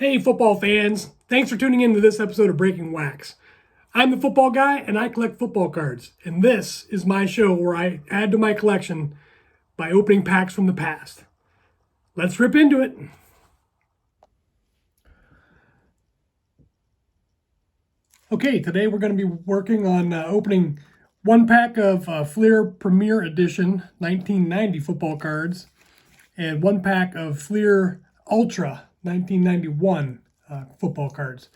Hey, football fans. Thanks for tuning in to this episode of Breaking Wax. I'm the football guy and I collect football cards. And this is my show where I add to my collection by opening packs from the past. Let's rip into it. Okay, today we're going to be working on opening one pack of Fleer Premier Edition 1990 football cards and one pack of Fleer Ultra 1991 football cards.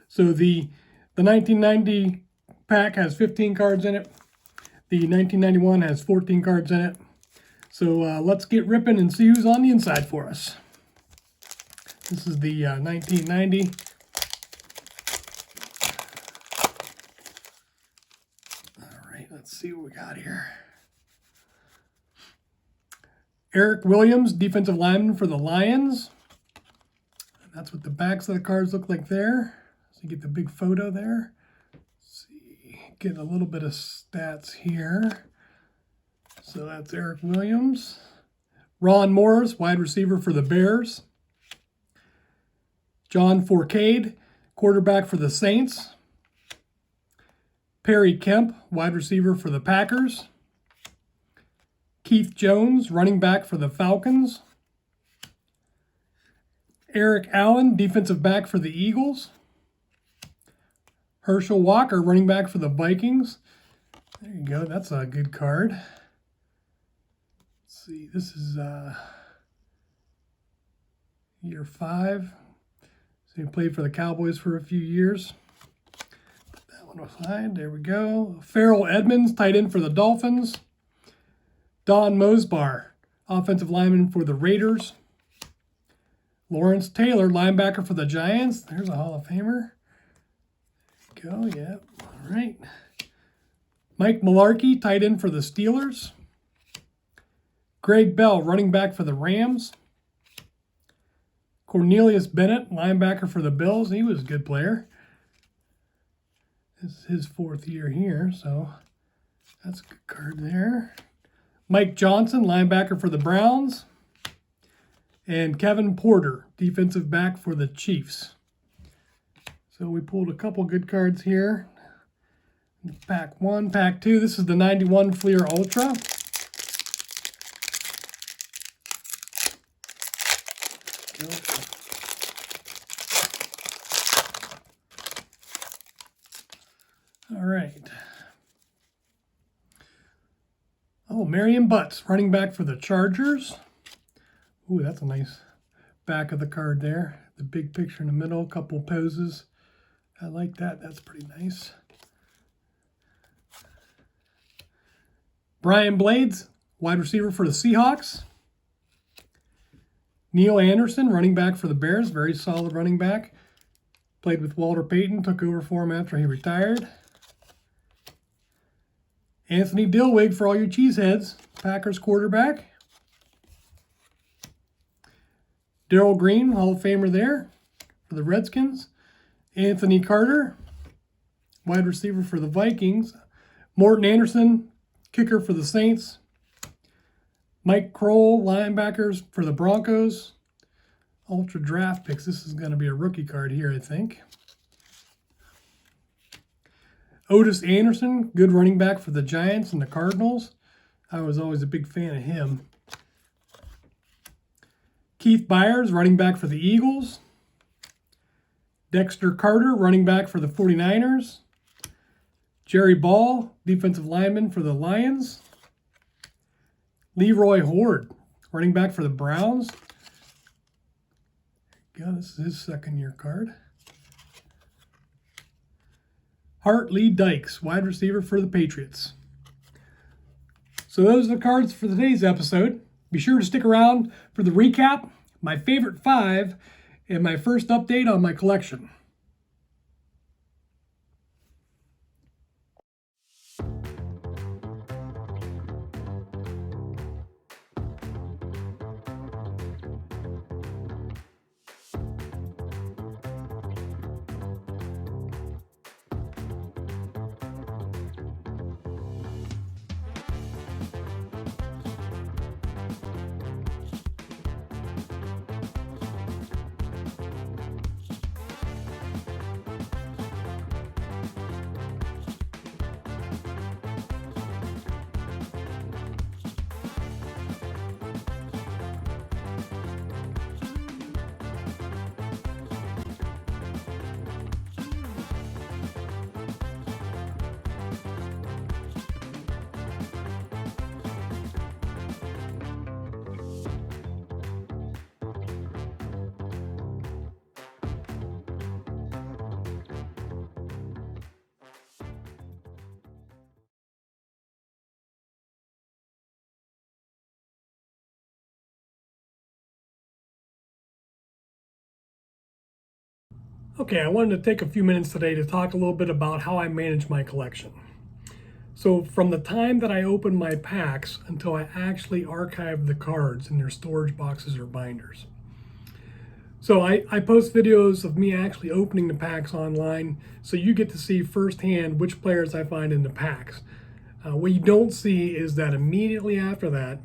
So the 1990 pack has 15 cards in it. The 1991 has 14 cards in it. So let's get ripping and see who's on the inside for us. This is the 1990. All right, let's see what we got here. Eric Williams, defensive lineman for the Lions. And that's what the backs of the cards look like there. So you get the big photo there. Let's see, get a little bit of stats here. So that's Eric Williams. Ron Morris, wide receiver for the Bears. John Fourcade, quarterback for the Saints. Perry Kemp, wide receiver for the Packers. Keith Jones, running back for the Falcons. Eric Allen, defensive back for the Eagles. Herschel Walker, running back for the Vikings. There you go, that's a good card. Let's see, this is year 5. So he played for the Cowboys for a few years. Put that one aside, there we go. Farrell Edmonds, tight end for the Dolphins. Don Mosbar, offensive lineman for the Raiders. Lawrence Taylor, linebacker for the Giants. There's a Hall of Famer. There we go, yep, all right. Mike Mularkey, tight end for the Steelers. Greg Bell, running back for the Rams. Cornelius Bennett, linebacker for the Bills. He was a good player. This is his 4th year here, so that's a good card there. Mike Johnson, linebacker for the Browns. And Kevin Porter, defensive back for the Chiefs. So we pulled a couple good cards here. Pack 1, Pack 2. This is the 91 Fleer Ultra. All right. Oh, Marion Butts, running back for the Chargers. Ooh, that's a nice back of the card there. The big picture in the middle, a couple poses. I like that. That's pretty nice. Brian Blades, wide receiver for the Seahawks. Neil Anderson, running back for the Bears. Very solid running back. Played with Walter Payton, took over for him after he retired. Anthony Dilwig for all your cheeseheads, Packers quarterback. Darrell Green, Hall of Famer there for the Redskins. Anthony Carter, wide receiver for the Vikings. Morton Anderson, kicker for the Saints. Mike Kroll, linebackers for the Broncos. Ultra draft picks. This is going to be a rookie card here, I think. Otis Anderson, good running back for the Giants and the Cardinals. I was always a big fan of him. Keith Byers, running back for the Eagles. Dexter Carter, running back for the 49ers. Jerry Ball, defensive lineman for the Lions. Leroy Horde, running back for the Browns. There you go, this is his 2nd year card. Hart Lee Dykes, wide receiver for the Patriots. So those are the cards for today's episode. Be sure to stick around for the recap, my favorite 5, and my first update on my collection. Okay, I wanted to take a few minutes today to talk a little bit about how I manage my collection. So from the time that I open my packs until I actually archive the cards in their storage boxes or binders. So I post videos of me actually opening the packs online, so you get to see firsthand which players I find in the packs. What you don't see is that immediately after that,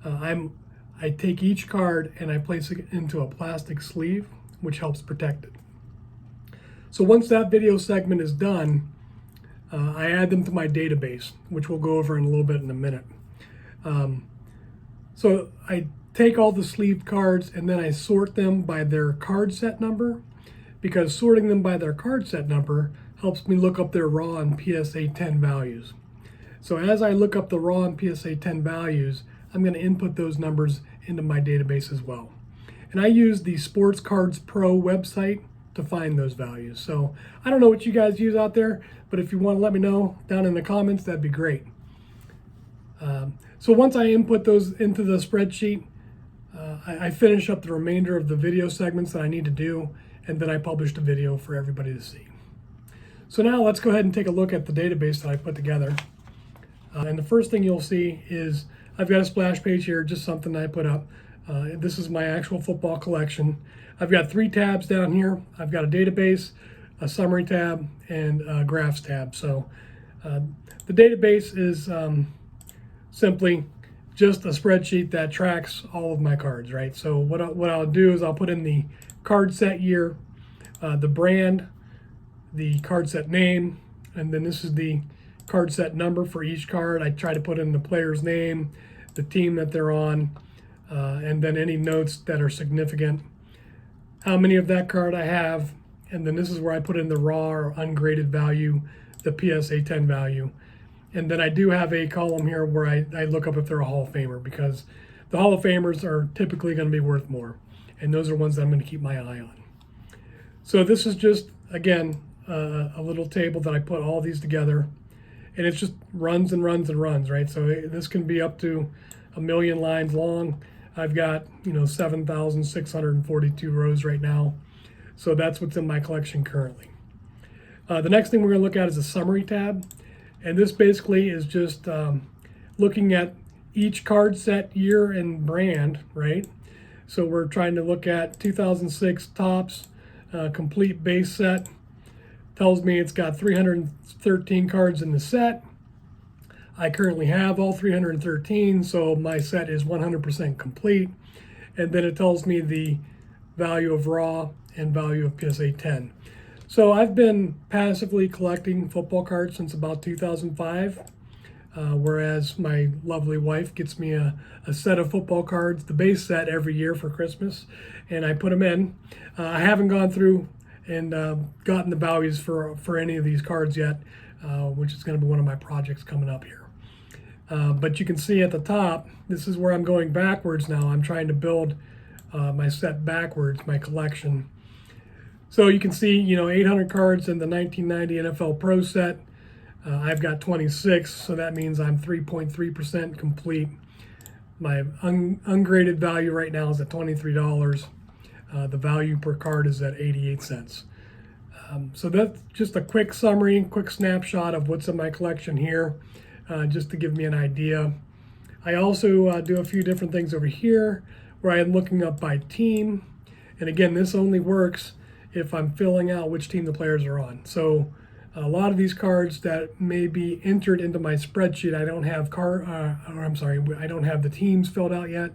I take each card and I place it into a plastic sleeve, which helps protect it. So once that video segment is done, I add them to my database, which we'll go over in a little bit in a minute. So I take all the sleeved cards and then I sort them by their card set number, because sorting them by their card set number helps me look up their raw and PSA 10 values. So as I look up the raw and PSA 10 values, I'm going to input those numbers into my database as well. And I use the Sports Cards Pro website to find those values. So I don't know what you guys use out there, but if you want to let me know down in the comments, that'd be great. So once I input those into the spreadsheet, I finish up the remainder of the video segments that I need to do, and then I publish the video for everybody to see. So now let's go ahead and take a look at the database that I put together. And the first thing you'll see is I've got a splash page here, just something I put up. This is my actual football collection. I've got 3 tabs down here. I've got a database, a summary tab, and a graphs tab. So the database is simply just a spreadsheet that tracks all of my cards, right? So what I'll do is I'll put in the card set year, the brand, the card set name, and then this is the card set number for each card. I try to put in the player's name, the team that they're on, and then any notes that are significant, how many of that card I have, and then this is where I put in the raw or ungraded value, the PSA 10 value. And then I do have a column here where I look up if they're a Hall of Famer, because the Hall of Famers are typically going to be worth more. And those are ones that I'm going to keep my eye on. So this is just, again, a little table that I put all these together. And it's just runs and runs and runs, right? So this can be up to 1 million lines long. I've got, 7,642 rows right now. So that's what's in my collection currently. The next thing we're going to look at is a summary tab. And this basically is just looking at each card set year and brand, right? So we're trying to look at 2006 Topps complete base set. Tells me it's got 313 cards in the set. I currently have all 313, so my set is 100% complete. And then it tells me the value of raw and value of PSA 10. So I've been passively collecting football cards since about 2005, whereas my lovely wife gets me a set of football cards, the base set, every year for Christmas, and I put them in. I haven't gone through and gotten the values for any of these cards yet, which is going to be one of my projects coming up here. But you can see at the top, this is where I'm going backwards now. I'm trying to build my set backwards, my collection. So you can see, 800 cards in the 1990 NFL Pro set. I've got 26, so that means I'm 3.3% complete. My ungraded value right now is at $23. The value per card is at 88 cents. So that's just a quick summary, quick snapshot of what's in my collection here, just to give me an idea. I also do a few different things over here where I am looking up by team. And again, this only works if I'm filling out which team the players are on. So a lot of these cards that may be entered into my spreadsheet, I don't have I don't have the teams filled out yet,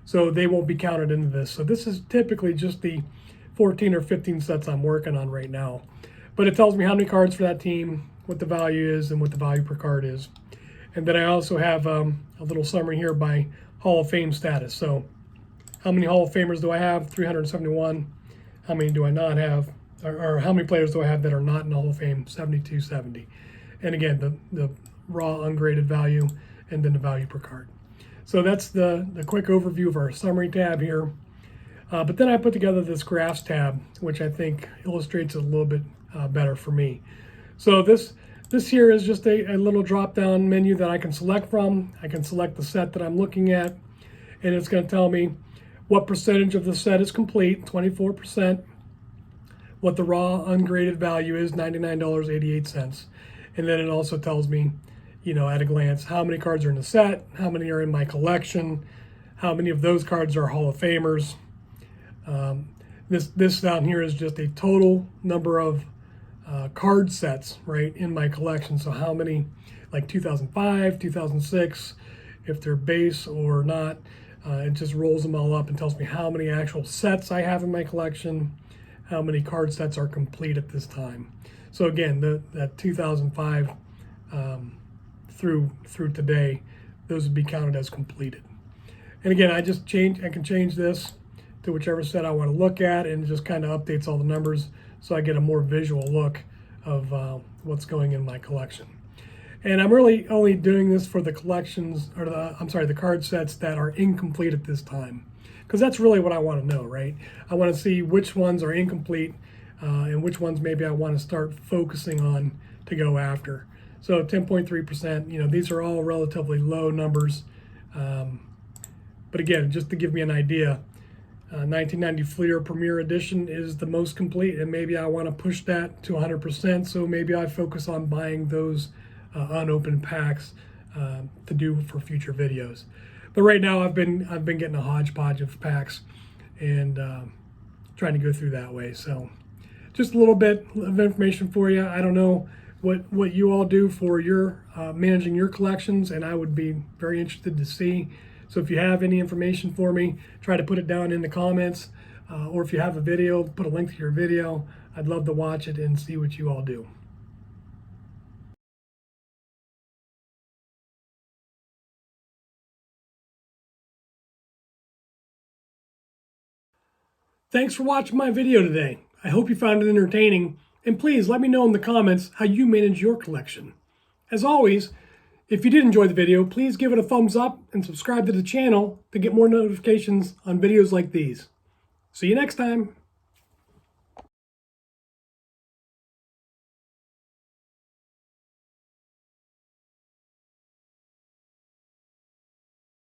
so they won't be counted into this. So this is typically just the 14 or 15 sets I'm working on right now. But it tells me how many cards for that team, what the value is, and what the value per card is. And then I also have a little summary here by Hall of Fame status. So how many Hall of Famers do I have? 371. How many do I not have? Or how many players do I have that are not in the Hall of Fame? 7270. And again, the raw ungraded value and then the value per card. So that's the quick overview of our summary tab here. But then I put together this graphs tab, which I think illustrates it a little bit better for me. So this here is just a little drop-down menu that I can select from. I can select the set that I'm looking at, and it's going to tell me what percentage of the set is complete, 24%, what the raw ungraded value is, $99.88. And then it also tells me, you know, at a glance, how many cards are in the set, how many are in my collection, how many of those cards are Hall of Famers. This down here is just a total number of card sets, right, in my collection. So how many, like 2005, 2006, if they're base or not, it just rolls them all up and tells me how many actual sets I have in my collection, how many card sets are complete at this time. So again, that 2005 through today, those would be counted as completed. And again, I can change this to whichever set I want to look at, and it just kind of updates all the numbers so I get a more visual look of what's going in my collection. And I'm really only doing this for the collections, or the card sets that are incomplete at this time, because that's really what I want to know, right? I want to see which ones are incomplete and which ones maybe I want to start focusing on to go after. So 10.3%, you know, these are all relatively low numbers. But again, just to give me an idea, 1990 Fleer Premier Edition is the most complete, and maybe I want to push that to 100%. So maybe I focus on buying those unopened packs to do for future videos. But right now, I've been getting a hodgepodge of packs and trying to go through that way. So just a little bit of information for you. I don't know what you all do for your managing your collections, and I would be very interested to see. So if you have any information for me, try to put it down in the comments, or if you have a video, put a link to your video. I'd love to watch it and see what you all do. Thanks for watching my video today. I hope you found it entertaining, and please let me know in the comments how you manage your collection. As always, if you did enjoy the video, please give it a thumbs up and subscribe to the channel to get more notifications on videos like these. See you next time.